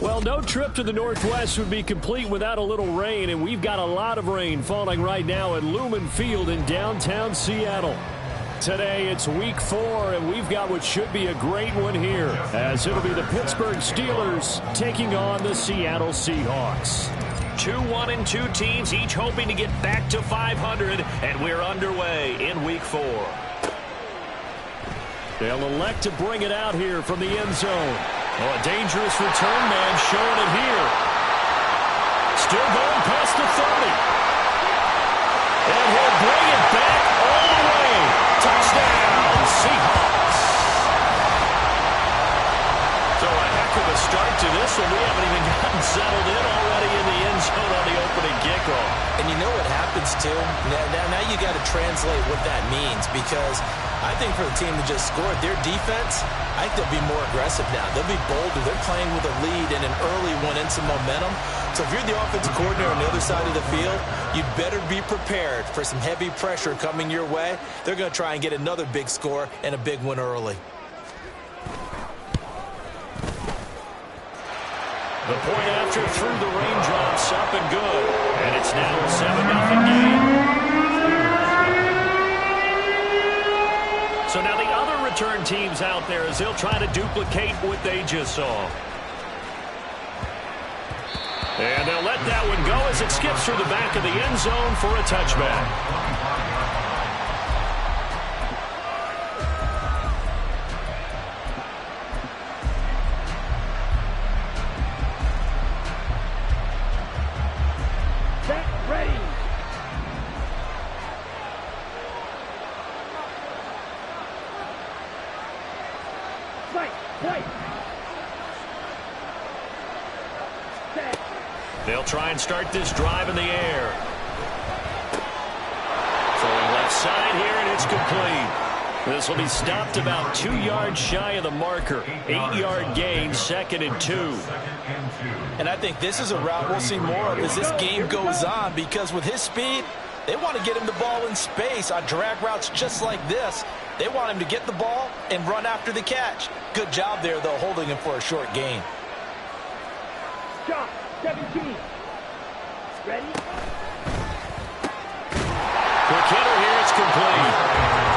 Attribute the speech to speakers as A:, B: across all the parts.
A: Well, no trip to the Northwest would be complete without a little rain, and we've got a lot of rain falling right now at Lumen Field in downtown Seattle. Today, it's week 4, and we've got what should be a great one here, as it'll be the Pittsburgh Steelers taking on the Seattle Seahawks. 2-1-2 teams, each hoping to get back to 500, and we're underway in week 4. They'll elect to bring it out here from the end zone. Oh, a dangerous return man showing it here. Still going past the 30. And he'll bring it back all the way. Touchdown, Seahawks. So a heck of a start to this one. We haven't even gotten settled in already in the end zone on the opening kickoff.
B: And you know what happens, too? Now you got to translate what that means, because I think for the team to just score, their defense, I think they'll be more aggressive now. They'll be bolder. They're playing with a lead and an early one and some momentum. So if you're the offensive coordinator on the other side of the field, you'd better be prepared for some heavy pressure coming your way. They're going to try and get another big score and a big one early.
A: The point after through the raindrops, up and good. And it's now a 7-0 game. So now the other return teams out there as they'll try to duplicate what they just saw. And they'll let that one go as it skips through the back of the end zone for a touchback. They'll try and start this drive in the air. Throwing left side here, and it's complete. This will be stopped about 2 yards shy of the marker. 8-yard gain, 2nd and 2.
B: And I think this is a route we'll see more of as this game goes on, because with his speed, they want to get him the ball in space on drag routes just like this. They want him to get the ball and run after the catch. Good job there, though, holding him for a short gain.
C: Shot, 17. Ready?
A: Quick hitter here, it's complete.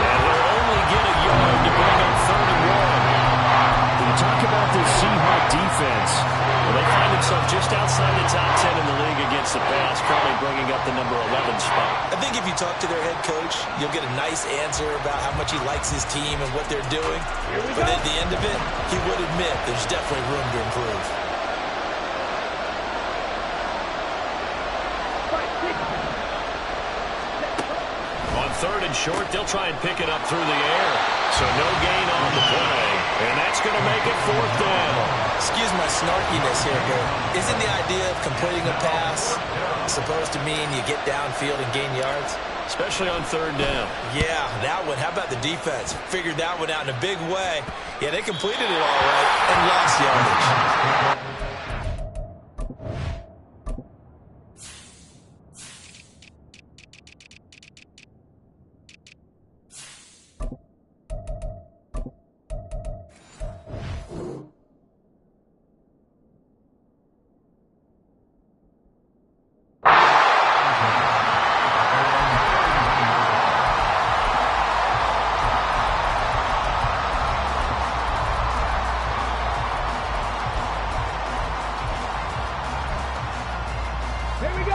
A: And he'll only get a yard to bring up 3rd and 1. When you talk about this Seahawk defense, well, they find themselves just outside the top 10 in the league against the pass, probably bringing up the number 11 spot.
B: I think if you talk to their head coach, you'll get a nice answer about how much he likes his team and what they're doing. But at the end of it, he would admit there's definitely room to improve.
A: On 3rd and short, they'll try and pick it up through the air. So no gain on the play. And that's going to make it 4th down.
B: Excuse my snarkiness here, but isn't the idea of completing a pass supposed to mean you get downfield and gain yards?
A: Especially on 3rd down.
B: Yeah, that one. How about the defense? Figured that one out in a big way. Yeah, they completed it all right and lost yardage.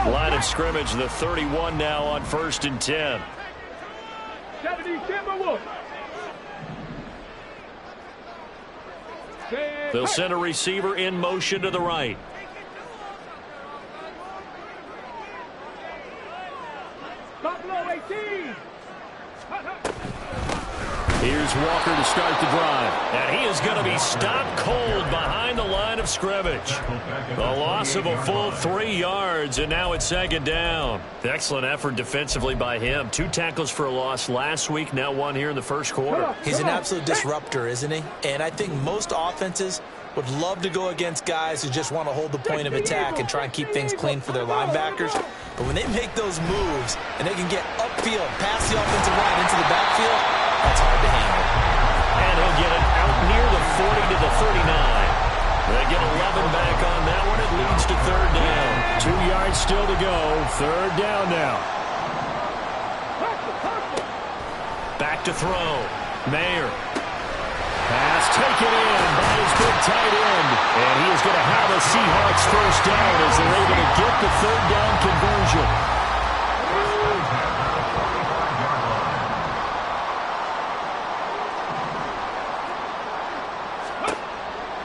A: Line of scrimmage, the 31 now on 1st and 10.
C: 70, Timberwolves.
A: They'll send a receiver in motion to the right.
C: Buffalo 18.
A: Here's Walker to start the drive. And he is going to be stopped cold behind the line of scrimmage. The loss of a full 3 yards, and now it's 2nd down. Excellent effort defensively by him. 2 tackles for a loss last week, now 1 here in the first quarter.
B: He's an absolute disruptor, isn't he? And I think most offenses would love to go against guys who just want to hold the point of attack and try and keep things clean for their linebackers. But when they make those moves and they can get upfield, past the offensive line into the backfield, that's hard to handle.
A: And he'll get it out near the 40 to the 39. They get 11 back on that one. It leads to third down. 2 yards still to go. Third down now. Back to throw. Mayer. Pass taken in by his big tight end. And he is going to have a Seahawks first down as they're able to get the third down conversion.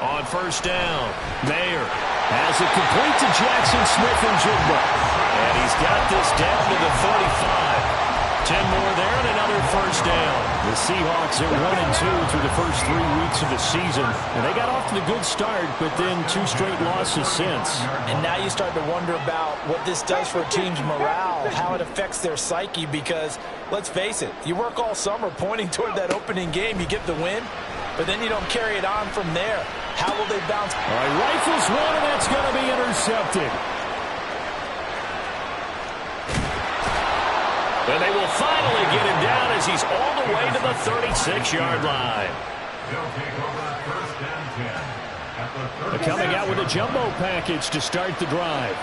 A: On first down, Mayer has it complete to Jackson Smith-Njigba. And he's got this down to the 35. 10 more there and another first down. The Seahawks are 1-2 through the first 3 weeks of the season. And they got off to the good start, but then 2 straight losses since.
B: And now you start to wonder about what this does for a team's morale, how it affects their psyche, because let's face it, you work all summer pointing toward that opening game, you get the win, but then you don't carry it on from there. How will they bounce?
A: All right, rifles one, and that's going to be intercepted. And they will finally get him down as he's all the way to the 36-yard line. They're coming out with a jumbo package to start the drive.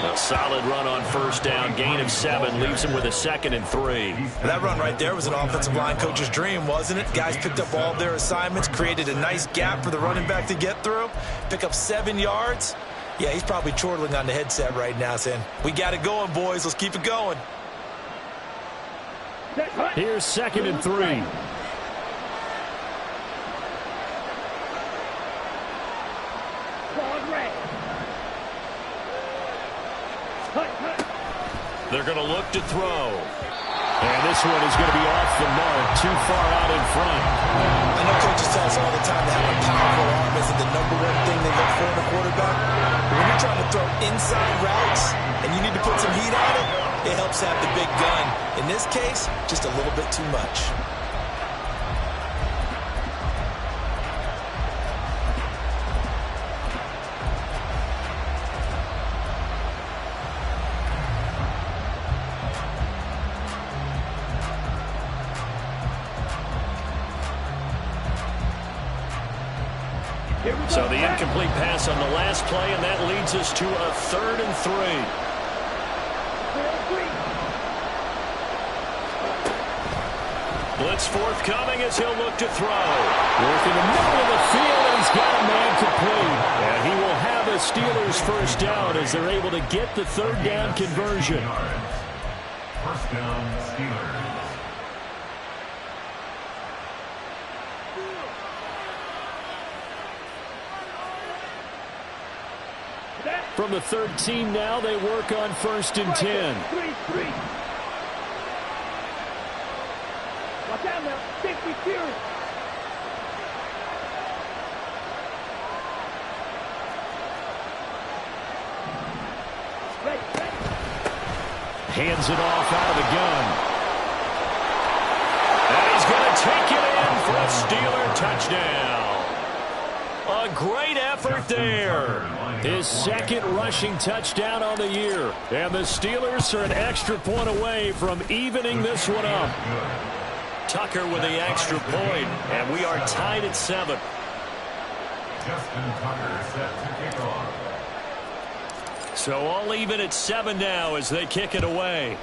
A: A solid run on first down, gain of 7, leaves him with a 2nd and 3.
B: That run right there was an offensive line coach's dream, wasn't it? Guys picked up all of their assignments, created a nice gap for the running back to get through, pick up 7 yards. Yeah, he's probably chortling on the headset right now saying, we got it going, boys. Let's keep it going.
A: Here's 2nd and 3. They're going to look to throw. And this one is going to be off the mark, too far out in front.
B: I know coaches tell us all the time that having a powerful arm isn't the #1 thing they look for in a quarterback. But when you're trying to throw inside routes and you need to put some heat on it, it helps have the big gun. In this case, just a little bit too much.
A: So the incomplete pass on the last play, and that leads us to a 3rd and 3. Blitz forthcoming as he'll look to throw. Working the middle of the field, and he's got a man complete. And he will have a Steelers first down as they're able to get the third down conversion.
D: First down, Steelers.
A: From the 13 now, they work on 1st and 10.
C: 3-3. Watch out now. Safety clear.
A: Hands it off out of the gun. And he's going to take it in for a Steeler touchdown. A great effort there. His 2nd rushing touchdown on the year. And the Steelers are an extra point away from evening this one up. Tucker with the extra point, and we are tied at 7.
D: Justin Tucker set to kick off.
A: So all even at 7 now as they kick it away.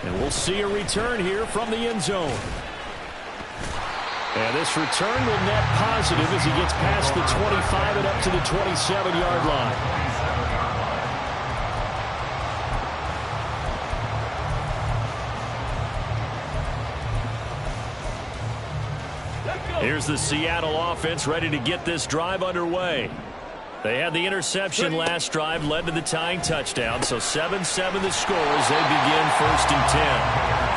A: And we'll see a return here from the end zone. And this return will net positive as he gets past the 25 and up to the 27-yard line. Here's the Seattle offense ready to get this drive underway. They had the interception last drive, led to the tying touchdown. So 7-7 the score as they begin 1st and 10.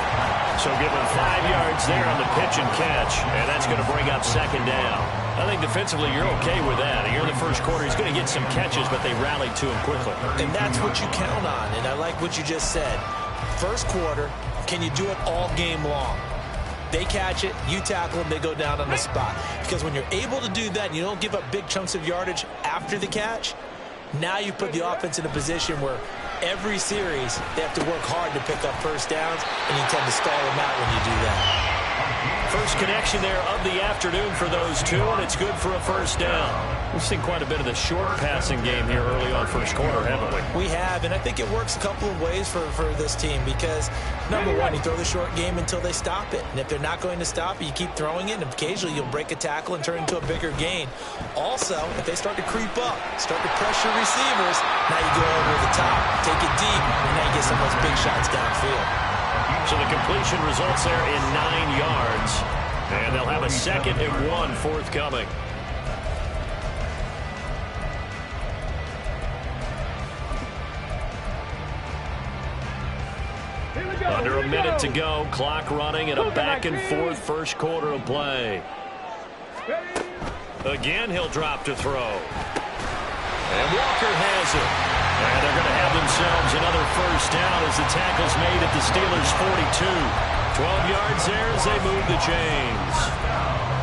A: So give him 5 yards there on the pitch and catch, and that's going to bring up 2nd down. I think defensively you're okay with that. Here in the first quarter, he's going to get some catches, but they rallied to him quickly.
B: And that's what you count on, and I like what you just said. First quarter, can you do it all game long? They catch it, you tackle them, they go down on the spot. Because when you're able to do that and you don't give up big chunks of yardage after the catch, now you put the offense in a position where every series they have to work hard to pick up first downs, and you tend to stall them out when you do that.
A: First connection there of the afternoon for those two, and it's good for a first down. We've seen quite a bit of the short passing game here early on first quarter, haven't we?
B: We have, and I think it works a couple of ways for this team because, number one, you throw the short game until they stop it. And if they're not going to stop it, you keep throwing it, and occasionally you'll break a tackle and turn it into a bigger gain. Also, if they start to creep up, start to pressure receivers, now you go over the top, take it deep, and now you get some of those big shots downfield.
A: So the completion results there in 9 yards, and they'll have a 2nd and 1 forthcoming. Under a minute to go, clock running, and a back-and-forth first quarter of play. Again, he'll drop to throw. And Walker has it. And they're going to have themselves another first down as the tackle's made at the Steelers' 42. 12 yards there as they move the chains.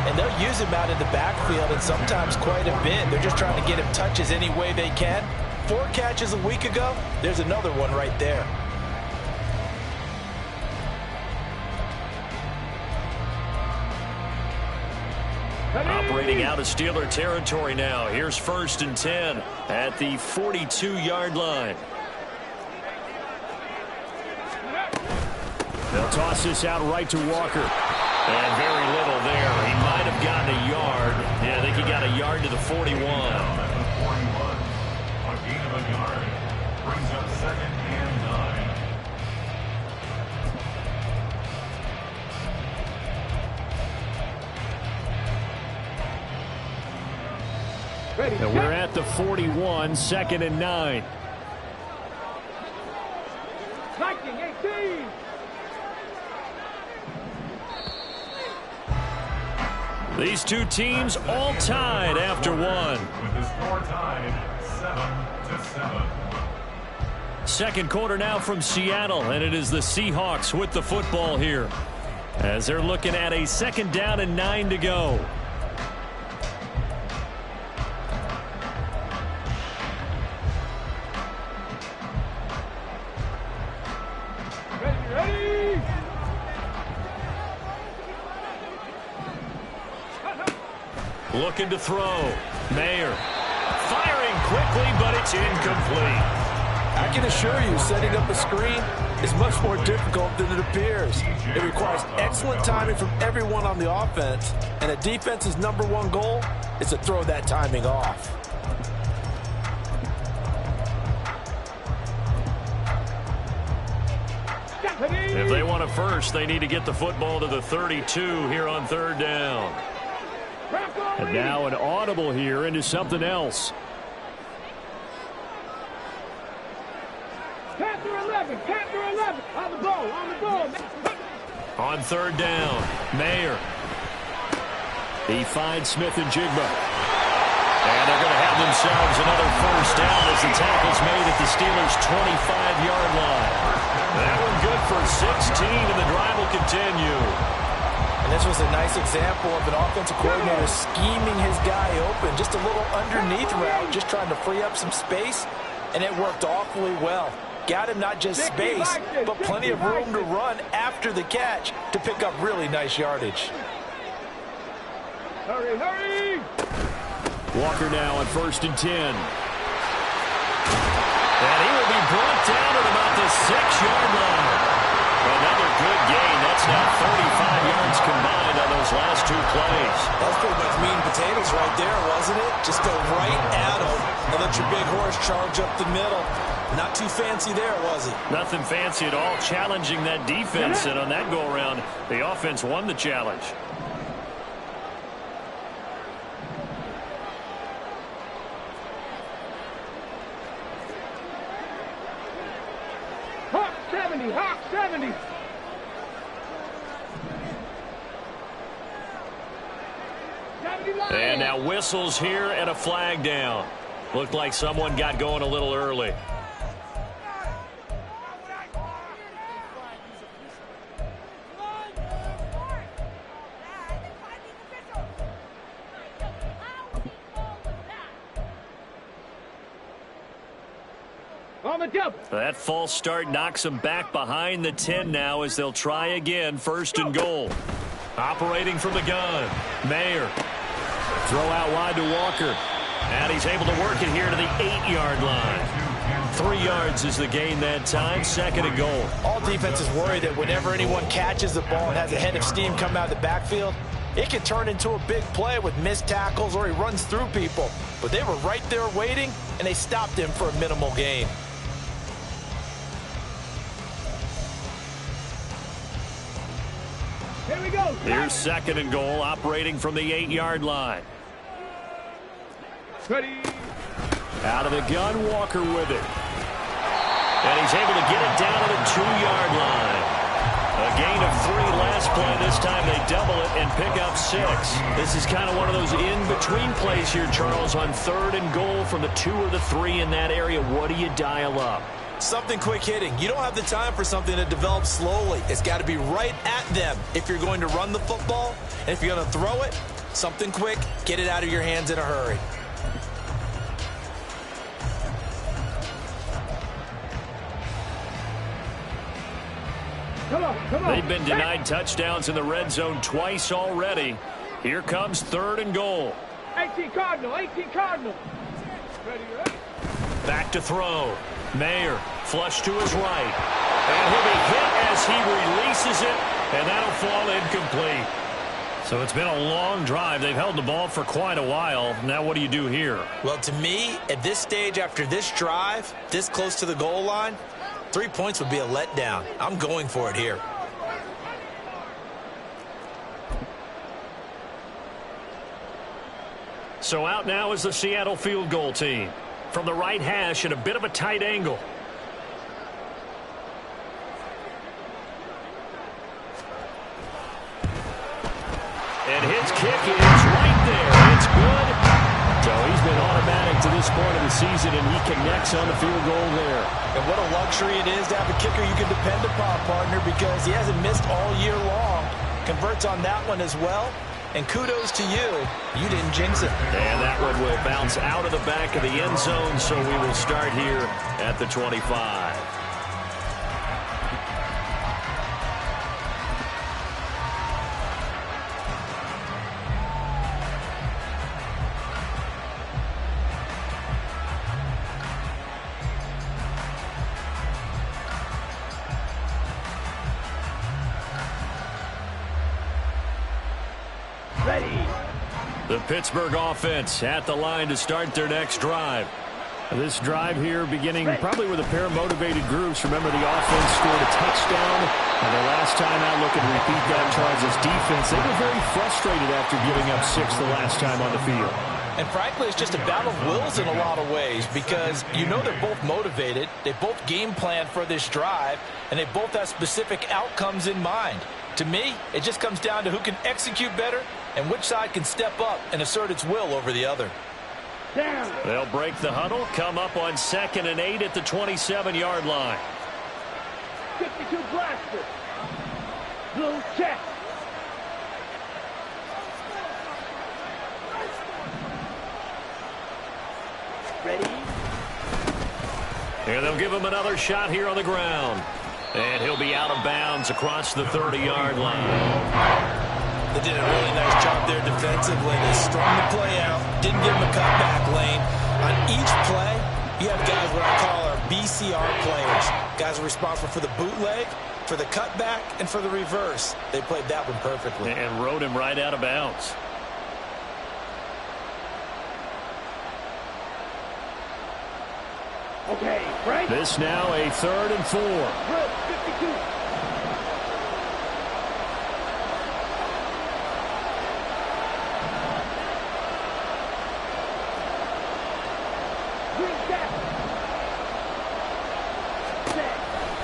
B: And they'll use him out in the backfield, and sometimes quite a bit. They're just trying to get him touches any way they can. 4 catches a week ago. There's another one right there.
A: Operating out of Steeler territory now. Here's 1st and 10 at the 42-yard line. They'll toss this out right to Walker. And very little there. He might have gotten a yard. Yeah, I think he got a yard to the 41.
D: A gain of a yard brings up 2nd and 9.
A: And we're at the 41, 2nd and 9.
C: 19-18.
A: These two teams all tied after one.
D: With the score tied 7-7.
A: Second quarter now from Seattle, and it is the Seahawks with the football here as they're looking at a 2nd down and 9 to go. Looking to throw. Mayer firing quickly, but it's incomplete.
B: I can assure you, setting up a screen is much more difficult than it appears. It requires excellent timing from everyone on the offense, and a defense's #1 goal is to throw that timing off.
A: If they want a first, they need to get the football to the 32 here on 3rd down. And now an audible here into something else.
C: Panther 11, on the ball.
A: On 3rd down, Mayer. He finds Smith and Jigba. And they're going to have themselves another first down as the tackle's made at the Steelers' 25-yard line. That one good for 16, and the drive will continue.
B: And this was a nice example of an offensive coordinator scheming his guy open. Just a little underneath route, just trying to free up some space, and it worked awfully well. Got him not just space, but plenty of room to run after the catch to pick up really nice yardage.
C: Hurry!
A: Walker now on 1st and 10. And he will be brought down at about the 6-yard line. Another good gain. That's now 35 yards combined on those last 2 plays.
B: That's pretty much meat and potatoes right there, wasn't it? Just go right at him and let your big horse charge up the middle. Not too fancy there, was it?
A: Nothing fancy at all. Challenging that defense, and on that go-around, the offense won the challenge.
C: Hawk 70.
A: And now whistles here and a flag down. Looked like someone got going a little early.
C: On the double.
A: That false start knocks them back behind the 10 now as they'll try again. First and goal. Operating from the gun. Mayer. Throw out wide to Walker. And he's able to work it here to the 8-yard line. 3 yards is the gain that time. Second and goal.
B: All defenses worry that whenever anyone catches the ball and has a head of steam come out of the backfield, it can turn into a big play with missed tackles or he runs through people. But they were right there waiting, and they stopped him for a minimal gain.
C: Here we go.
A: Here's second and goal, operating from the 8-yard line.
C: Ready.
A: Out of the gun, Walker with it. And he's able to get it down to the 2-yard line. A gain of 3 last play. This time they double it and pick up 6. This is kind of one of those in-between plays here, Charles, on third and goal from the 2 or the 3 in that area. What do you dial up?
B: Something quick hitting. You don't have the time for something that develops slowly. It's got to be right at them if you're going to run the football. And if you're going to throw it, something quick, get it out of your hands in a hurry.
C: Come on.
A: They've been denied touchdowns in the red zone twice already. Here comes third and goal.
C: 18 Cardinal. Ready, ready.
A: Back to throw. Mayer, flush to his right. And he'll be hit as he releases it, and that'll fall incomplete. So it's been a long drive. They've held the ball for quite a while. Now what do you do here?
B: Well, to me, at this stage after this drive, this close to the goal line, 3 points would be a letdown. I'm going for it here.
A: So out now is the Seattle field goal team. From the right hash at a bit of a tight angle. And his kick is right there. It's good. So he's been automatic to this point of the season, and he connects on the field goal there.
B: And what a luxury it is to have a kicker you can depend upon, partner, because he hasn't missed all year long. Converts on that one as well. And kudos to you. You didn't jinx it.
A: And that one will bounce out of the back of the end zone, so we will start here at the 25. The Pittsburgh offense at the line to start their next drive. This drive here beginning probably with a pair of motivated groups. Remember, the offense scored a touchdown, and the last time out, look and repeat that, Charles' defense. They were very frustrated after giving up 6 the last time on the field.
B: And frankly, it's just a battle of wills in a lot of ways because you know they're both motivated. They both game plan for this drive, and they both have specific outcomes in mind. To me, it just comes down to who can execute better and which side can step up and assert its will over the other.
C: Down.
A: They'll break the huddle, come up on 2nd and 8 at the 27-yard line.
C: 52 blaster. Blue check. Ready?
A: And they'll give him another shot here on the ground. And he'll be out of bounds across the 30-yard line.
B: They did a really nice job there defensively. They strung the play out, didn't give him a cutback lane. On each play, you have guys what I call our BCR players. Guys are responsible for the bootleg, for the cutback, and for the reverse. They played that one perfectly.
A: And rode him right out of bounds.
C: Okay, Frank.
A: This now a 3rd and 4.
C: Good, 52.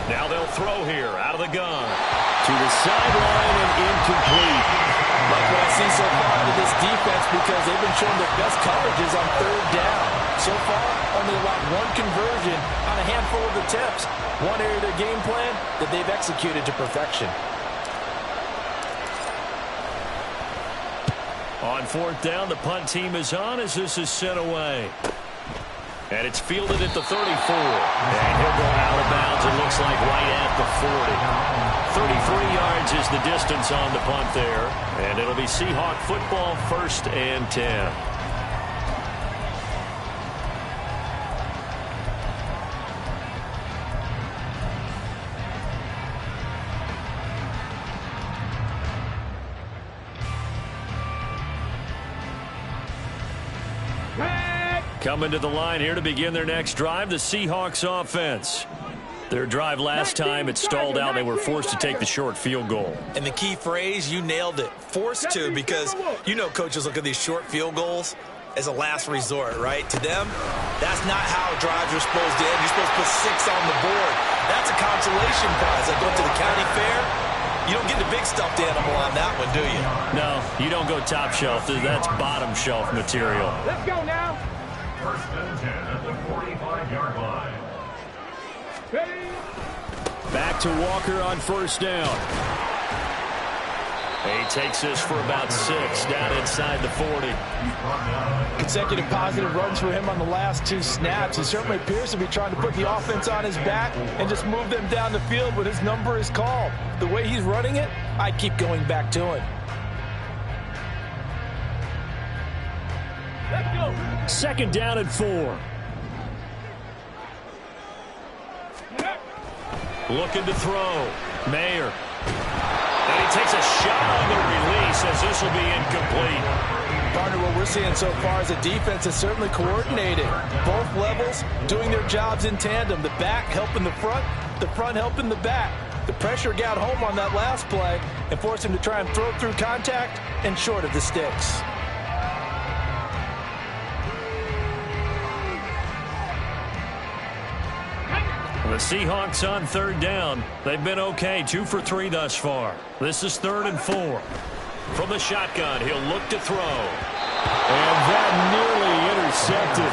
A: Now they'll throw here out of the gun. To the sideline and incomplete.
B: Like what I see so far out of this defense because they've been showing their best coverages on 3rd down. So far, only allowed 1 conversion on a handful of attempts. One area of their game plan that they've executed to perfection.
A: On 4th down, the punt team is on as this is sent away. And it's fielded at the 34. And he'll go out of bounds, it looks like, right at the 40. 33 yards is the distance on the punt there. And it'll be Seahawk football, 1st and 10. Coming to the line here to begin their next drive, the Seahawks offense. Their drive last time, it stalled out. They were forced to take the short field goal.
B: And the key phrase, you nailed it. Forced to, because you know coaches look at these short field goals as a last resort, right? To them, that's not how drives are supposed to end. You're supposed to put 6 on the board. That's a consolation prize. Like going to the county fair, you don't get the big stuffed animal on that one, do you?
A: No, you don't go top shelf. That's bottom shelf material.
C: Let's go now.
D: 1st and 10 at the 45-yard line.
C: Ready?
A: Back to Walker on 1st down. He takes this for about 6 down inside the 40.
E: Consecutive positive runs for him on the last 2 snaps. He certainly appears to be trying to put the offense on his back and just move them down the field when his number is called. The way he's running it, I'd keep going back to him.
C: Let's go.
A: 2nd down and 4. Looking to throw. Mayer. And he takes a shot on the release as this will be incomplete.
E: Partner, what we're seeing so far is a defense is certainly coordinated. Both levels doing their jobs in tandem. The back helping the front helping the back. The pressure got home on that last play and forced him to try and throw through contact and short of the sticks.
A: The Seahawks on 3rd down. They've been okay, 2 for 3 thus far. This is 3rd and 4. From the shotgun, he'll look to throw. And that nearly intercepted.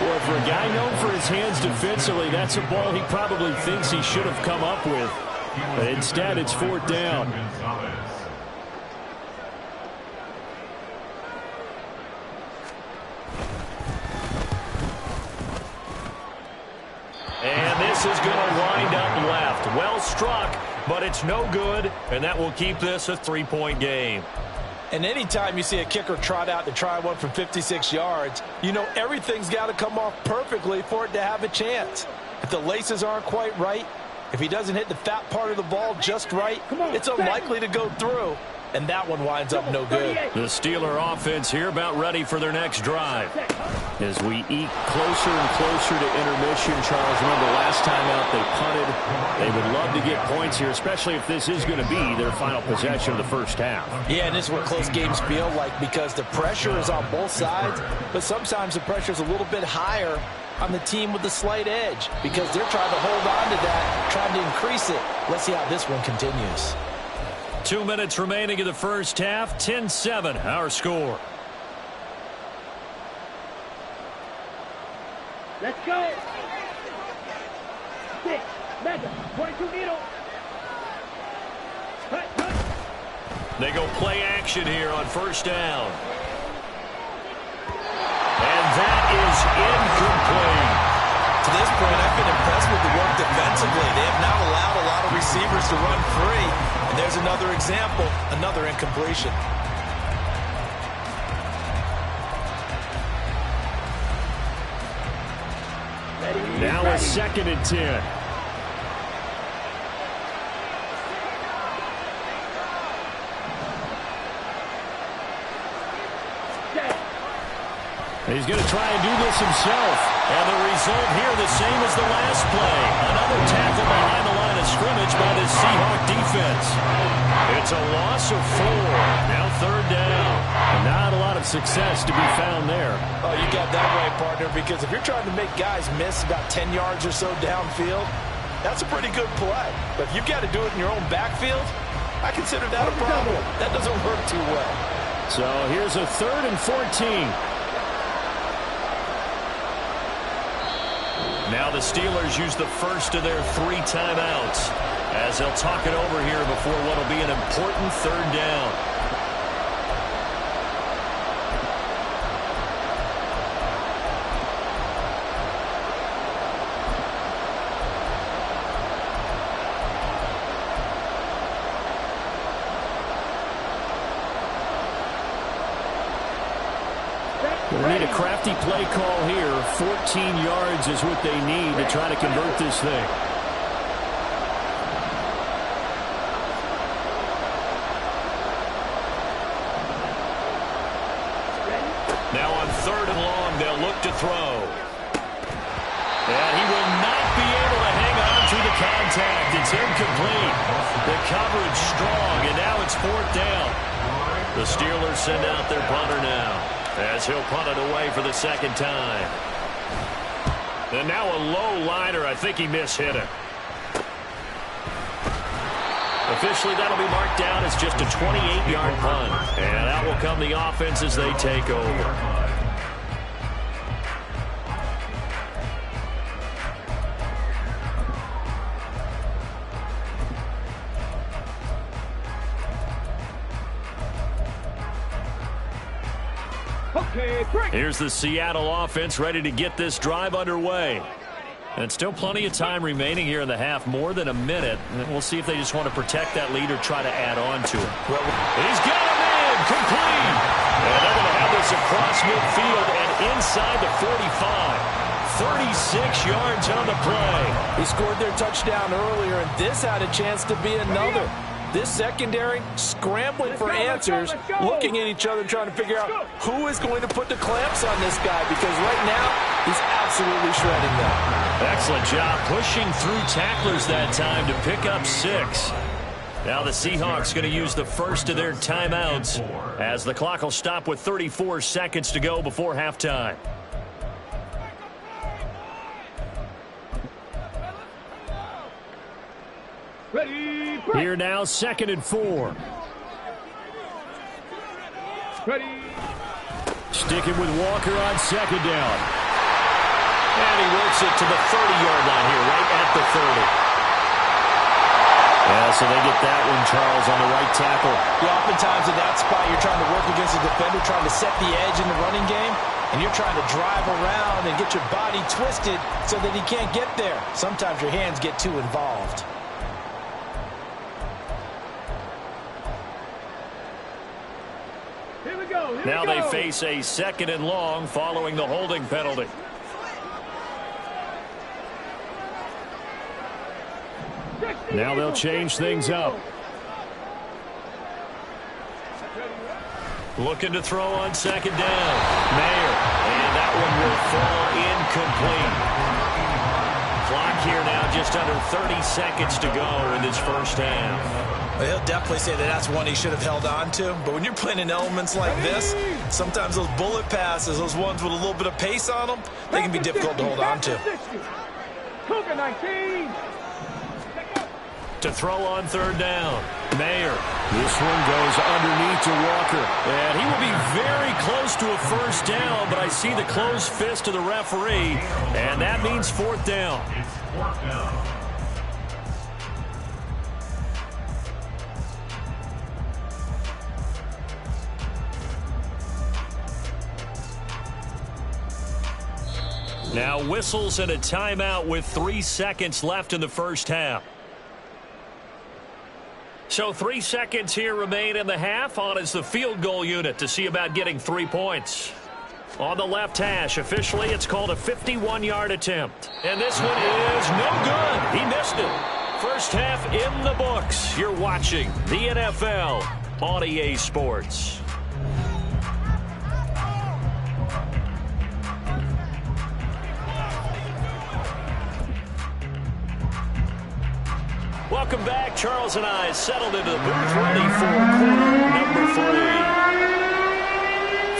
A: Boy, for a guy known for his hands defensively, that's a ball he probably thinks he should have come up with. But instead, it's 4th down. And this is going to wind up left. Well struck, but it's no good, and that will keep this a 3-point game.
E: And anytime you see a kicker trot out to try one from 56 yards, you know everything's got to come off perfectly for it to have a chance. If the laces aren't quite right, if he doesn't hit the fat part of the ball just right, it's unlikely to go through. And that one winds up no good.
A: The Steeler offense here about ready for their next drive. As we eke closer and closer to intermission, Charles, remember last time out they punted. They would love to get points here, especially if this is going to be their final possession of the first half.
E: Yeah, and this is what close games feel like because the pressure is on both sides, but sometimes the pressure is a little bit higher on the team with the slight edge because they're trying to hold on to that, trying to increase it. Let's see how this one continues.
A: 2 minutes remaining in the first half. 10-7 our score.
C: Let's go. 6, mega, 22 needle. Cut.
A: They go play action here on 1st down. And that is incomplete.
B: To this point, I've been impressed with the work defensively. They have not allowed a lot of receivers to run free. And there's another example, another incompletion.
A: Now a 2nd and 10. He's going to try and do this himself. And the result here the same as the last play. Another tackle behind the line of scrimmage by the Seahawk defense. It's a loss of 4. Now 3rd down. And not a lot of success to be found there.
E: Oh, you got that right, partner, because if you're trying to make guys miss about 10 yards or so downfield, that's a pretty good play. But if you've got to do it in your own backfield, I consider that a problem. That doesn't work too well.
A: So here's a 3rd and 14. Now the Steelers use the first of their 3 timeouts as they'll talk it over here before what will be an important 3rd down. They need a crafty play call here. 14 yards is what they need to try to convert this thing. Now on 3rd and long, they'll look to throw. And he will not be able to hang on through the contact. It's incomplete. The coverage strong, and now it's 4th down. The Steelers send out their punter now, as he'll punt it away for the 2nd time. And now a low liner. I think he mishit it. Officially, that'll be marked down as just a 28-yard punt. And out will come the offense as they take over. Here's the Seattle offense ready to get this drive underway. And still plenty of time remaining here in the half, more than a minute. And we'll see if they just want to protect that lead or try to add on to it. He's got him in, complete. And they're going to have this across midfield and inside the 45. 36 yards on the play.
E: He scored their touchdown earlier, and this had a chance to be another. This secondary scrambling for answers, looking at each other, trying to figure out who is going to put the clamps on this guy, because right now he's absolutely shredding them.
A: Excellent job pushing through tacklers that time to pick up 6. Now the Seahawks going to use the first of their timeouts as the clock will stop with 34 seconds to go before halftime. Here now, 2nd and 4. Sticking with Walker on 2nd down. And he works it to the 30-yard line here, right at the 30. Yeah, so they get that one, Charles, on the right tackle.
E: Yeah, oftentimes in that spot, you're trying to work against a defender, trying to set the edge in the running game, and you're trying to drive around and get your body twisted so that he can't get there. Sometimes your hands get too involved.
A: Now they face a 2nd and long following the holding penalty. Now they'll change things up. Looking to throw on 2nd down. Mayer. And that one will fall incomplete. Clock here now just under 30 seconds to go in this first half.
B: Well, he'll definitely say that that's one he should have held on to. But when you're playing in elements like this, sometimes those bullet passes, those ones with a little bit of pace on them, they can be difficult to hold on to.
A: To throw on 3rd down. Mayer. This one goes underneath to Walker. And he will be very close to a first down, but I see the closed fist of the referee, and that means 4th down. Now whistles and a timeout with 3 seconds left in the first half. So 3 seconds here remain in the half. On is the field goal unit to see about getting 3 points. On the left hash, officially it's called a 51-yard attempt. And this one is no good. He missed it. First half in the books. You're watching the NFL on EA Sports. Welcome back. Charles and I settled into the booth ready for quarter number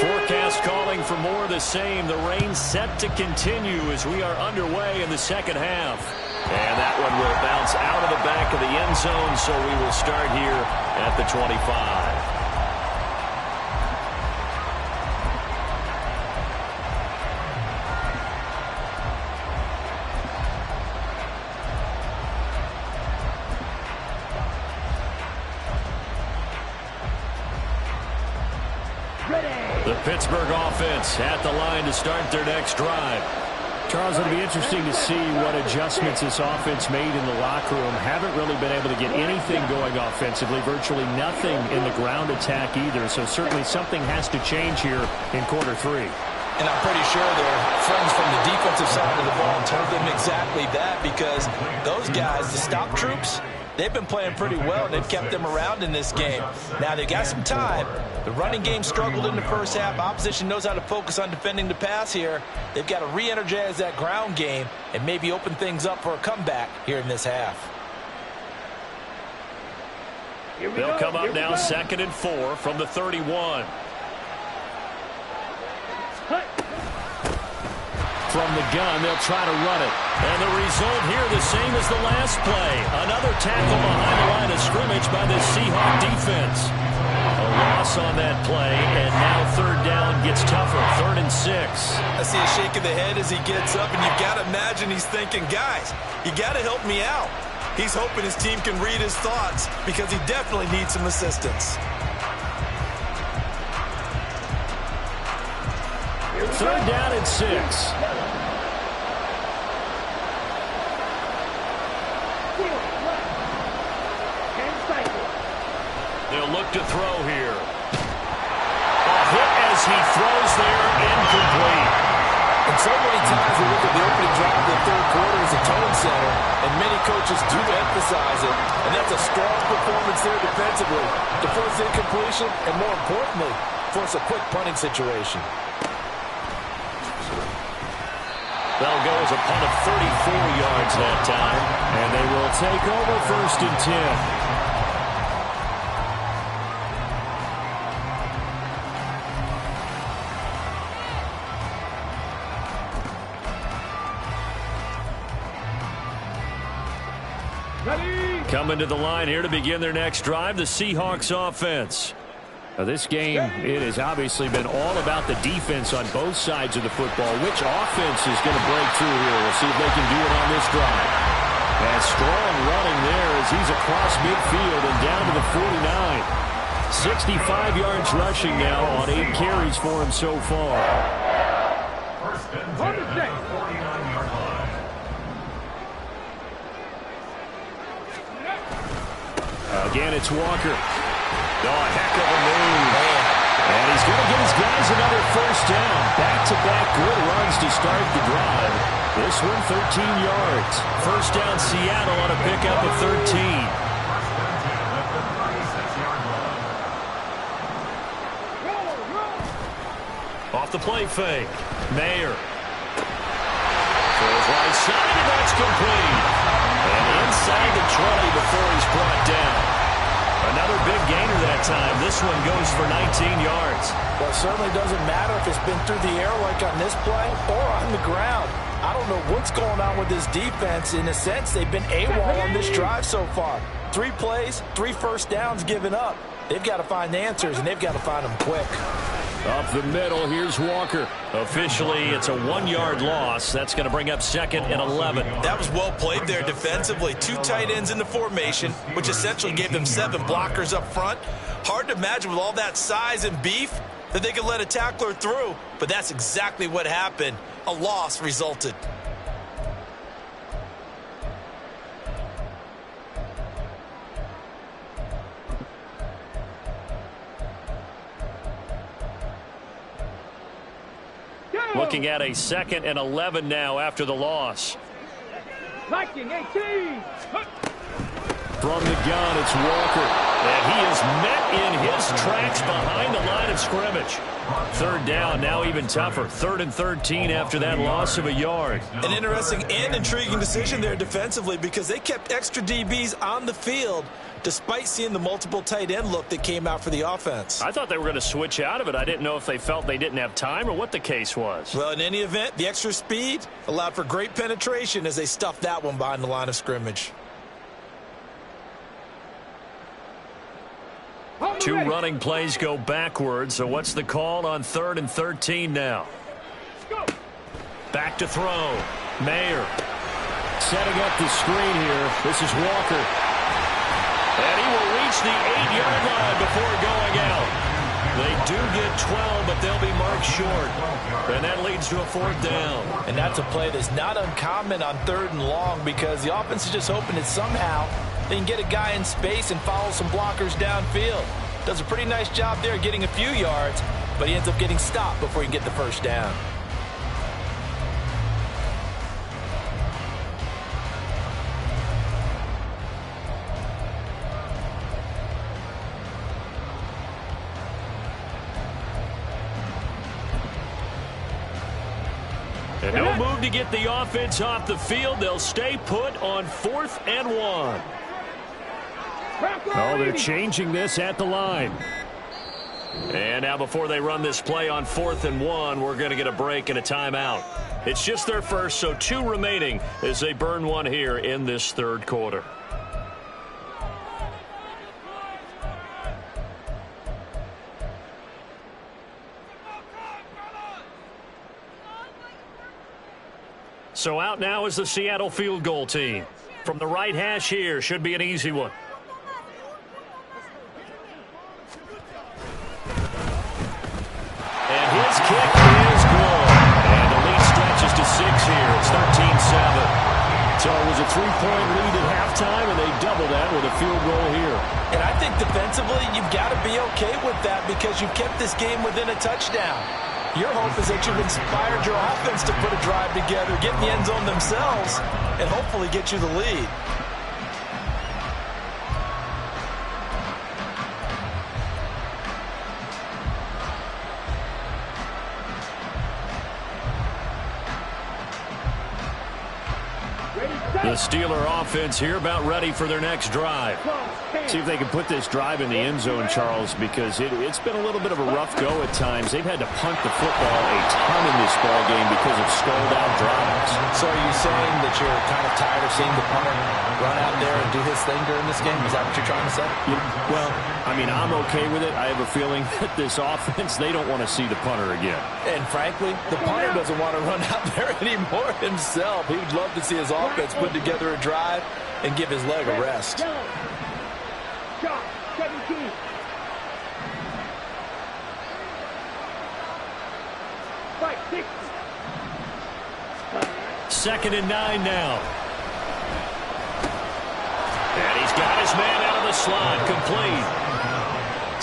A: 3. Forecast calling for more of the same. The rain set to continue as we are underway in the second half. And that one will bounce out of the back of the end zone, so we will start here at the 25. The Pittsburgh offense at the line to start their next drive. Charles, it'll be interesting to see what adjustments this offense made in the locker room. Haven't really been able to get anything going offensively, virtually nothing in the ground attack either. So certainly something has to change here in quarter 3.
E: And I'm pretty sure their friends from the defensive side of the ball told them exactly that, because those guys, the stop troops, they've been playing pretty well, and they've kept them around in this game. Now, they've got some time. The running game struggled in the first half. Opposition knows how to focus on defending the pass here. They've got to re-energize that ground game and maybe open things up for a comeback here in this half.
A: They'll come up now 2nd and 4 from the 31. From the gun, they'll try to run it. And the result here the same as the last play. Another tackle behind the line of scrimmage by the Seahawk defense. A loss on that play, and now 3rd down gets tougher. 3rd and 6.
B: I see a shake of the head as he gets up, and you've got to imagine he's thinking, guys, you got to help me out. He's hoping his team can read his thoughts because he definitely needs some assistance.
A: 3rd down and 6. They'll look to throw here. A hit as he throws there, incomplete.
E: And so many times we look at the opening drive of the 3rd quarter as a tone setter, and many coaches do emphasize it. And that's a strong performance there defensively to force incompletion and, more importantly, force a quick punting situation.
A: That'll go as a punt of 34 yards that time. And they will take over 1st and 10. Coming to the line here to begin their next drive, the Seahawks offense. Now this game, it has obviously been all about the defense on both sides of the football. Which offense is going to break through here? We'll see if they can do it on this drive. And strong running there as he's across midfield and down to the 49. 65 yards rushing now on 8 carries for him so far.
D: 1st and 10 at the 49-yard line.
A: Again, it's Walker. Oh, a heck of a move. And he's going to get his guys another 1st down. Back-to-back good runs to start the drive. This one, 13 yards. 1st down, Seattle on a pickup of 13. Off the play fake. Mayer. Throws right side, and that's complete. And inside the 20 before he's brought down. Another big gainer that time. This one goes for 19 yards.
E: Well, it certainly doesn't matter if it's been through the air like on this play or on the ground. I don't know what's going on with this defense. In a sense, they've been AWOL on this drive so far. 3 plays, 3 1st downs given up. They've got to find answers, and they've got to find them quick.
A: Up the middle, here's Walker. Officially, it's a 1-yard loss. That's going to bring up 2nd and 11.
B: That was well played there defensively. 2 tight ends in the formation, which essentially gave them 7 blockers up front. Hard to imagine with all that size and beef that they could let a tackler through, but that's exactly what happened. A loss resulted.
A: Looking at a 2nd and 11 now after the loss.
C: Viking 18.
A: From the gun, it's Walker. And he is met in his tracks behind the line of scrimmage. 3rd down, now even tougher. 3rd and 13 after that loss of a yard.
B: An interesting and intriguing decision there defensively, because they kept extra DBs on the field despite seeing the multiple tight end look that came out for the offense.
A: I thought they were going to switch out of it. I didn't know if they felt they didn't have time or what the case was.
B: Well, in any event, the extra speed allowed for great penetration as they stuffed that one behind the line of scrimmage.
A: 2 running plays go backwards, so what's the call on 3rd and 13 now? Back to throw. Mayer setting up the screen here. This is Walker. And he will reach the 8-yard line before going out. They do get 12, but they'll be marked short. And that leads to a 4th down.
E: And that's a play that's not uncommon on 3rd and long, because the offense is just hoping that somehow they can get a guy in space and follow some blockers downfield. Does a pretty nice job there getting a few yards, but he ends up getting stopped before he can get the first down.
A: And no move to get the offense off the field. They'll stay put on 4th and 1. Oh, they're changing this at the line. And now before they run this play on 4th and 1, we're going to get a break and a timeout. It's just their first, so 2 remaining as they burn one here in this third quarter. So out now is the Seattle field goal team. From the right hash here, should be an easy one. And his kick is good. And the lead stretches to 6 here. It's 13-7. So it was a 3-point lead at halftime, and they double that with a field goal here.
E: And I think defensively, you've got to be okay with that because you've kept this game within a touchdown. Your hope is that you've inspired your offense to put a drive together, get in the end zone themselves, and hopefully get you the lead.
A: The Steeler offense here about ready for their next drive. See if they can put this drive in the end zone, Charles, because it's been a little bit of a rough go at times. They've had to punt the football a ton in this ball game because of stalled-out drives.
E: So are you saying that you're kind of tired of seeing the punter run out there and do his thing during this game? Is that what you're trying to say?
A: Well, I mean, I'm okay with it. I have a feeling that this offense, they don't want to see the punter again.
E: And frankly, the punter doesn't want to run out there anymore himself. He would love to see his offense put together a drive and give his leg a rest.
C: Shot 17. Fight 6.
A: 2nd and 9 now. And he's got his man out of the slot, complete.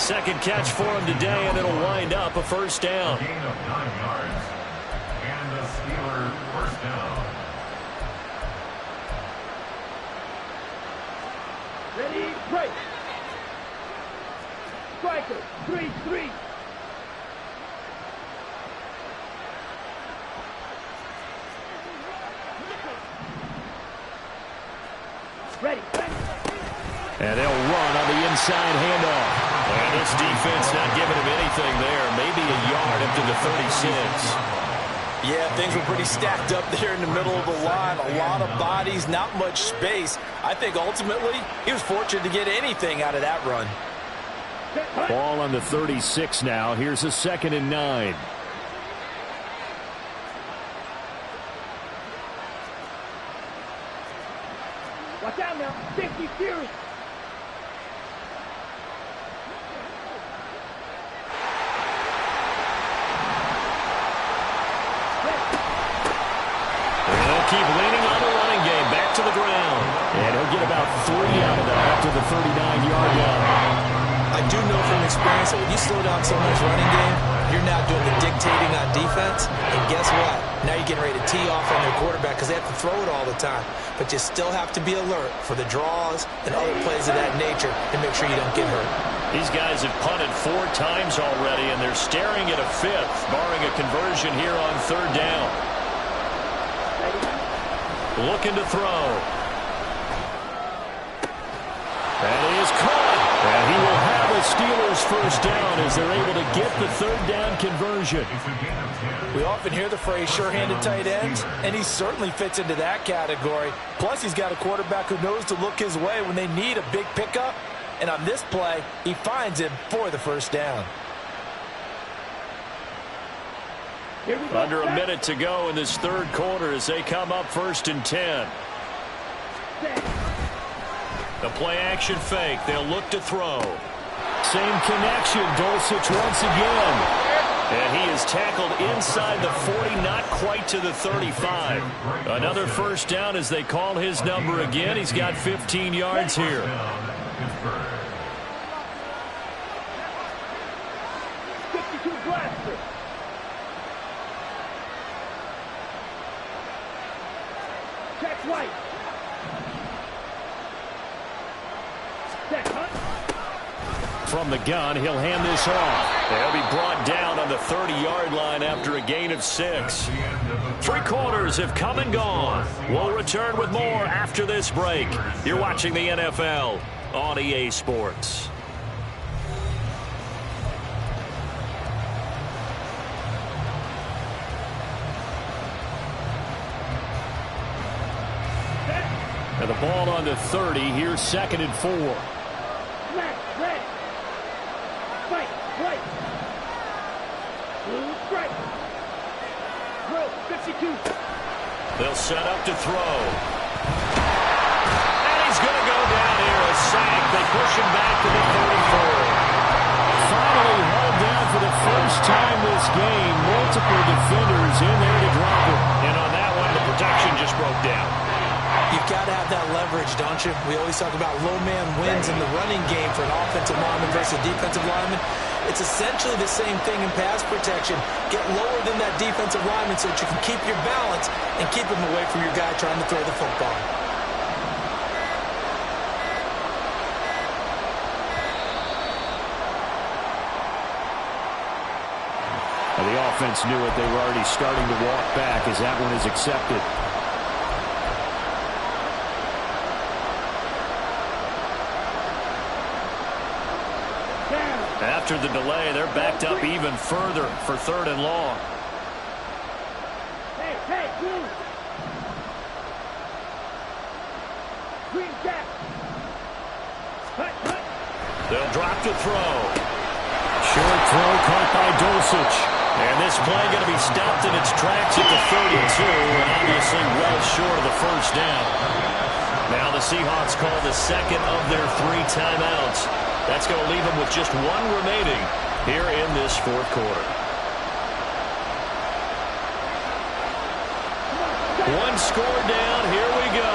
A: Second catch for him today, and it'll wind up a first down.
D: Gain of 9 yards. And the Steelers first down.
C: Ready, break. Striker, 3-3. Ready.
A: And they'll run on the inside handoff. And this defense not giving him anything there. Maybe a yard up to the 36.
E: Yeah, things were pretty stacked up there in the middle of the line. A lot of bodies, not much space. I think ultimately he was fortunate to get anything out of that run.
A: Ball on the 36 now. Here's a 2nd and 9.
C: Watch out now. 50 Fury.
A: They'll keep leaning on the running game. Back to the ground. And he'll get about 3 out of that up to the 39-yard line.
B: I do know from experience that when you slow down someone's running game, you're now doing the dictating on defense. And guess what? Now you're getting ready to tee off on their quarterback because they have to throw it all the time. But you still have to be alert for the draws and other plays of that nature and make sure you don't get hurt.
A: These guys have punted 4 times already, and they're staring at a 5th, barring a conversion here on 3rd down. Looking to throw. That is caught. And he will have a Steelers first down as they're able to get the 3rd down conversion.
E: We often hear the phrase sure-handed tight ends, and he certainly fits into that category. Plus, he's got a quarterback who knows to look his way when they need a big pickup. And on this play, he finds him for the first down.
A: Under a minute to go in this 3rd quarter as they come up 1st and 10. The play action fake. They'll look to throw. Same connection. Dulcich once again. And he is tackled inside the 40, not quite to the 35. Another first down as they call his number again. He's got 15 yards here.
C: Black.
A: from the gun. He'll hand this off. They'll be brought down on the 30-yard line after a gain of 6. 3 quarters have come and gone. We'll return with more after this break. You're watching the NFL on EA Sports. And the ball on the 30. Here's 2nd and 4.
C: Left, red. Fight, right. Blue, strike. Throw, 52.
A: They'll set up to throw. And he's going to go down here. A sack. They push him back to the 34. Finally hauled down for the first time this game. Multiple defenders in there to drop him. And on that one, the protection just broke down.
B: You've got to have that leverage, don't you? We always talk about low man wins in the running game for an offensive lineman versus defensive lineman. It's essentially the same thing in pass protection. Get lower than that defensive lineman so that you can keep your balance and keep him away from your guy trying to throw the football.
A: Well, the offense knew it. They were already starting to walk back as that one is accepted. After the delay, they're backed up even further for 3rd and long.
C: Hey, hey, blue. Green jack. Cut, cut.
A: They'll drop to throw. Short throw caught by Dulcich. And this play going to be stopped in its tracks at the 32, and obviously well short of the first down. Now the Seahawks call the 2nd of their 3 timeouts. That's going to leave them with just 1 remaining here in this 4th quarter. 1 score down. Here we go.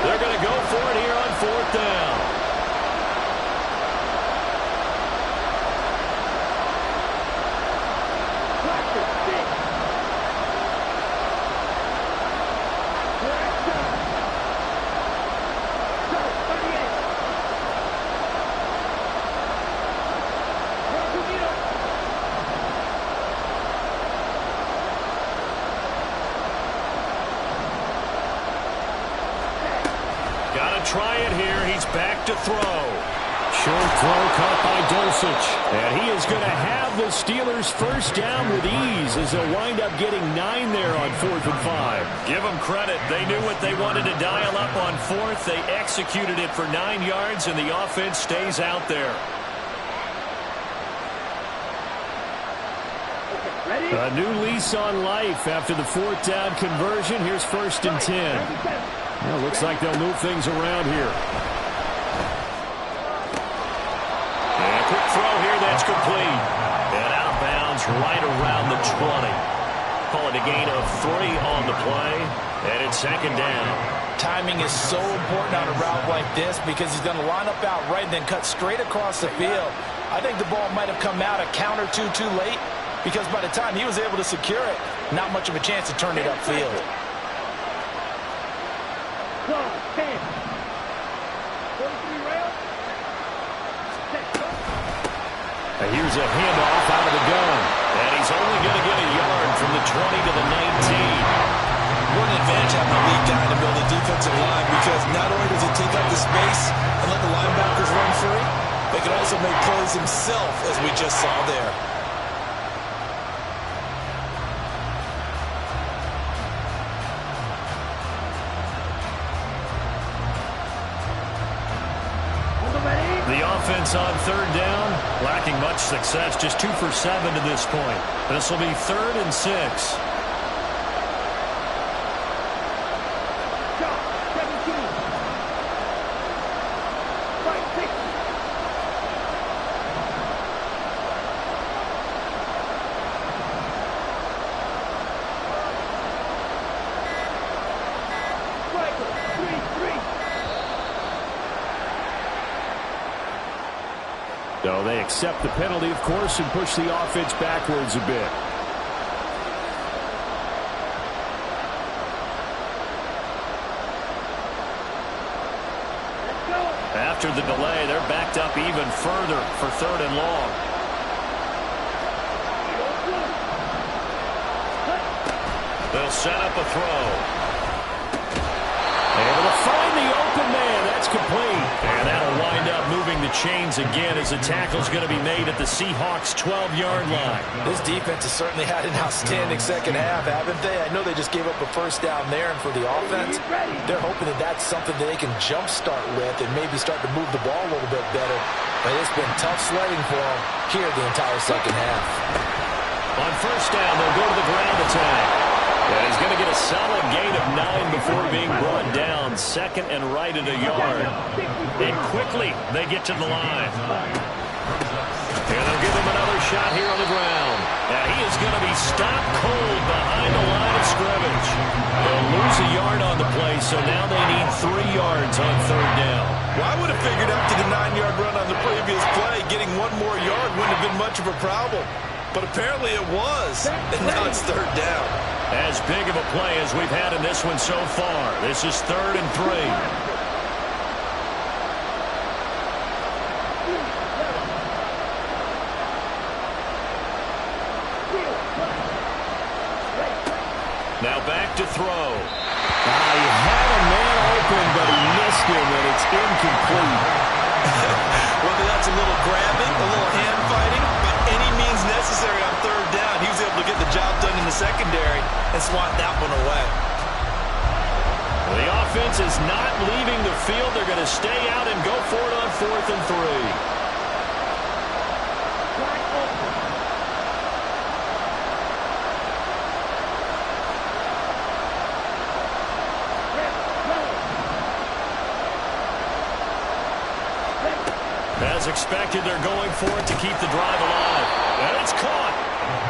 A: They're going to go for it here on 4th down. Try it here. He's back to throw. Short throw caught by Dulcich. And he is going to have the Steelers first down with ease as they'll wind up getting 9 there on 4th and 5. Give them credit. They knew what they wanted to dial up on 4th. They executed it for 9 yards, and the offense stays out there.
C: Ready?
A: A new lease on life after the 4th down conversion. Here's 1st and 10. Well, looks like they'll move things around here. And a quick throw here that's complete. And out of bounds right around the 20. Call it a gain of 3 on the play. And it's 2nd down.
E: Timing is so important on a route like this because he's going to line up out right and then cut straight across the field. I think the ball might have come out a count or two too late because by the time he was able to secure it, not much of a chance to turn it upfield.
C: 10. 43 rail.
A: And here's a handoff out of the gun. And he's only going to get a yard from the 20 to the 19.
B: What an advantage having a lead guy in the middle of the defensive line because not only does he take up the space and let the linebackers run free, but he can also make plays himself, as we just saw there.
A: The offense on 3rd down, lacking much success, just 2 for 7 to this point. This will be 3rd and 6. So they accept the penalty, of course, and push the offense backwards a bit. After the delay, they're backed up even further for 3rd and long. They'll set up a throw. Able to find the open man. That's complete. And that'll wind up moving the chains again as the tackle's going to be made at the Seahawks' 12-yard line.
E: This defense has certainly had an outstanding second half, haven't they? I know they just gave up a first down there, and for the offense, they're hoping that that's something that they can jumpstart with and maybe start to move the ball a little bit better. But it's been tough sledding for them here the entire second half.
A: On first down, they'll go to the ground attack. And he's going to get a solid gain of 9 before being brought down. 2nd and right at a yard. And quickly they get to the line. And they'll give him another shot here on the ground. Now he is going to be stopped cold behind the line of scrimmage. They'll lose a yard on the play, so now they need 3 yards on 3rd down.
E: Well, I would have figured after the 9-yard run on the previous play, getting 1 more yard wouldn't have been much of a problem. But apparently it was, and now it's 3rd down.
A: As big of a play as we've had in this one so far. This is 3rd and 3. Now back to throw. He had a man open, but he missed him, and it's incomplete.
E: Whether that's a little grabbing, a little hand fighting, by any means necessary on 3rd down, he was able to get the job done in the secondary and swat that one away.
A: The offense is not leaving the field. They're going to stay out and go for it on 4th and 3. As expected, they're going for it to keep the drive alive. And it's caught.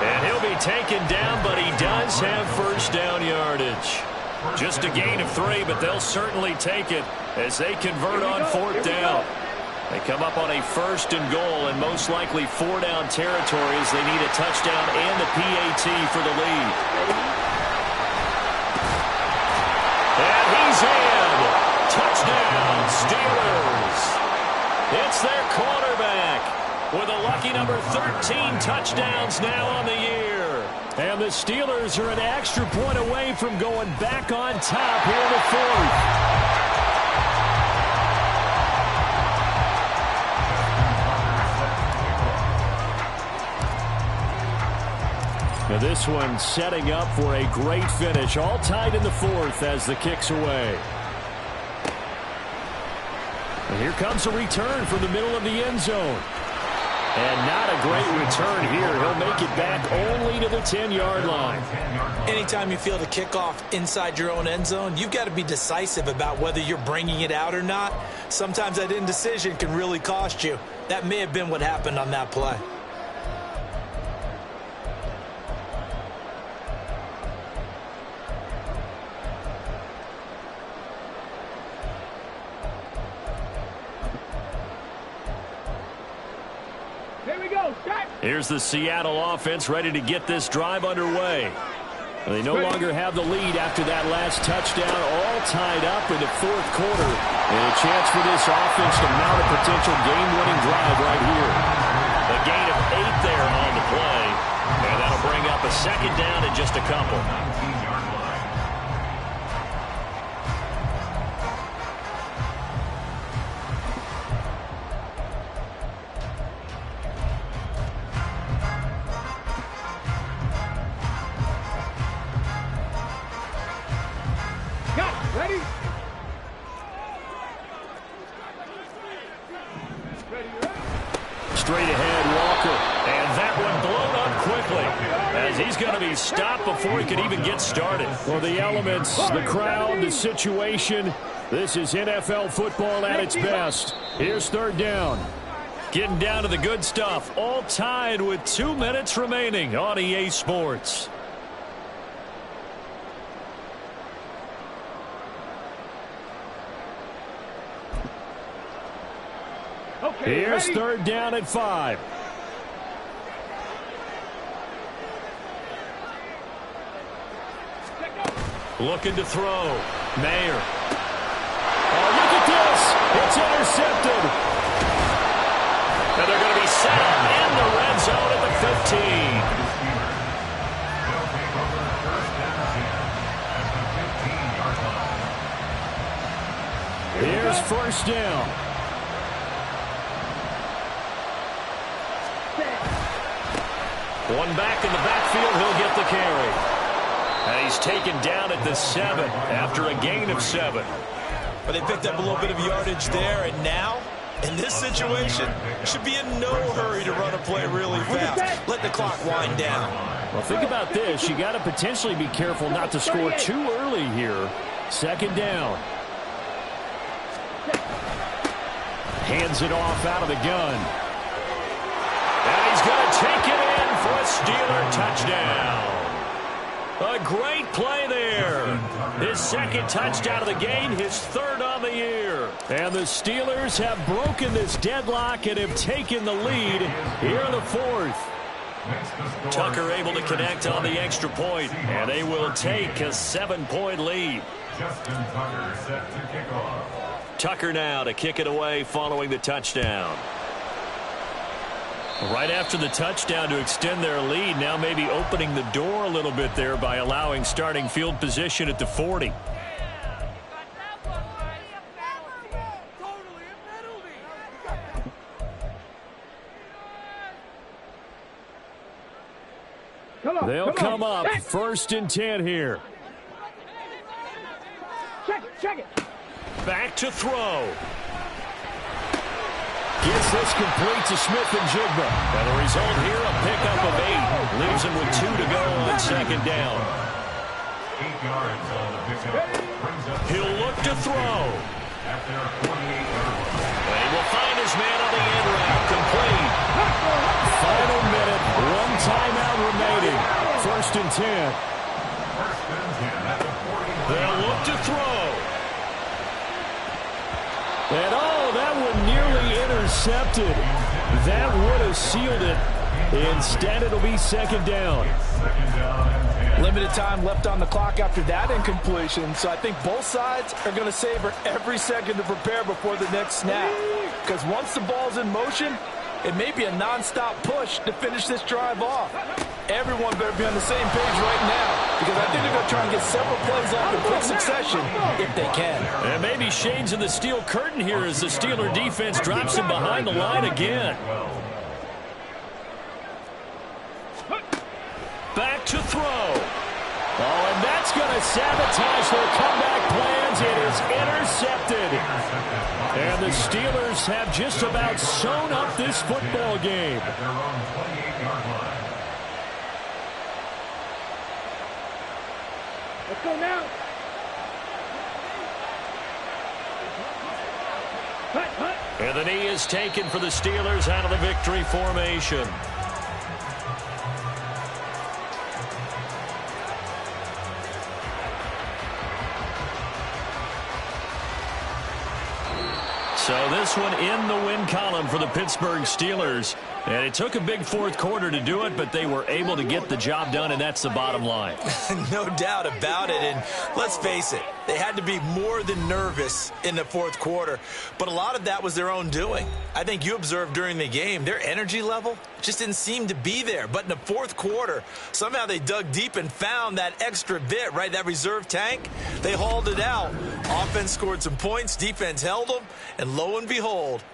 A: And he'll be taken down, but he does have first down yardage. Just a gain of 3, but they'll certainly take it as they convert on 4th down. They come up on a 1st and goal, and most likely 4-down territory as they need a touchdown and a PAT for the lead. And he's in. Touchdown, Steelers. It's their quarterback with a lucky number 13 touchdowns now on the year. And the Steelers are an extra point away from going back on top here in the 4th. Now this one setting up for a great finish. All tied in the 4th as the kick's away. And here comes a return from the middle of the end zone. And not a great return here. He'll make it back only to the 10-yard line.
E: Anytime you feel the kickoff inside your own end zone, you've got to be decisive about whether you're bringing it out or not. Sometimes that indecision can really cost you. That may have been what happened on that play.
A: Here's the Seattle offense ready to get this drive underway. They no longer have the lead after that last touchdown, all tied up in the 4th quarter. And a chance for this offense to mount a potential game-winning drive right here. A gain of 8 there on the play. And that'll bring up a 2nd down and just a couple.
C: Ready?
A: Straight ahead, Walker. And that one blown up quickly as he's going to be stopped before he could even get started. Well, the elements, the crowd, the situation, this is NFL football at its best. Here's 3rd down. Getting down to the good stuff. All tied with 2 minutes remaining on EA Sports. Here's 3rd down at 5. Looking to throw. Mayer. Oh, look at this. It's intercepted. Here's first down. One back in the backfield, he'll get the carry. And he's taken down at the 7 after a gain of 7.
B: But they picked up a little bit of yardage there, and now, in this situation, should be in no hurry to run a play really fast. Let the clock wind down.
A: Well, think about this. You got to potentially be careful not to score too early here. Second down. Hands it off out of the gun. And he's going to take it in for a Steeler touchdown. A great play there. His second touchdown of the game, his third on the year. And the Steelers have broken this deadlock and have taken the lead here in the fourth. Tucker able to connect on the extra point, and they will take a 7-point lead.
D: Justin Tucker set to kick off.
A: Tucker now to kick it away following the touchdown. Right after the touchdown to extend their lead, now maybe opening the door a little bit there by allowing starting field position at the 40. They'll come up first and 10 here.
C: Check it.
A: Back to throw. Gets this complete to Smith-Njigba. And the result here, a pickup of 8. Leaves him with 2 to go on second down.
D: 8 yards on the pickup.
A: He'll look to throw.
D: At their 48-yard line.
A: And he will find his man on the end route. Complete. Final minute. 1 timeout remaining. First and 10.
D: First and 10 at the 40.
A: They'll look to throw. And that one nearly intercepted. That would have sealed it. Instead, it'll be second down.
D: Second down and 10.
E: Limited time left on the clock after that incompletion, so I think both sides are going to savor every second to prepare before the next snap. Because once the ball's in motion, it may be a nonstop push to finish this drive off. Everyone better be on the same page right now, because I think they're going to try and get several plays off in quick succession if they can.
A: And maybe Shane's in the steel curtain here as the Steeler defense drops him behind the line again. Back to throw. Oh, and that's going to sabotage their comeback plans. It is intercepted. And the Steelers have just about sewn up this football game.
D: At their own 28-yard line.
C: Let's go now. Hut.
A: And the knee is taken for the Steelers out of the victory formation. So this one in the win column for the Pittsburgh Steelers. And it took a big fourth quarter to do it, but they were able to get the job done, and that's the bottom line.
B: No doubt about it, and let's face it, they had to be more than nervous in the fourth quarter, but a lot of that was their own doing. I think you observed during the game, their energy level just didn't seem to be there, but in the fourth quarter, somehow they dug deep and found that extra bit, right, that reserve tank. They hauled it out. Offense scored some points, defense held them, and lo and behold,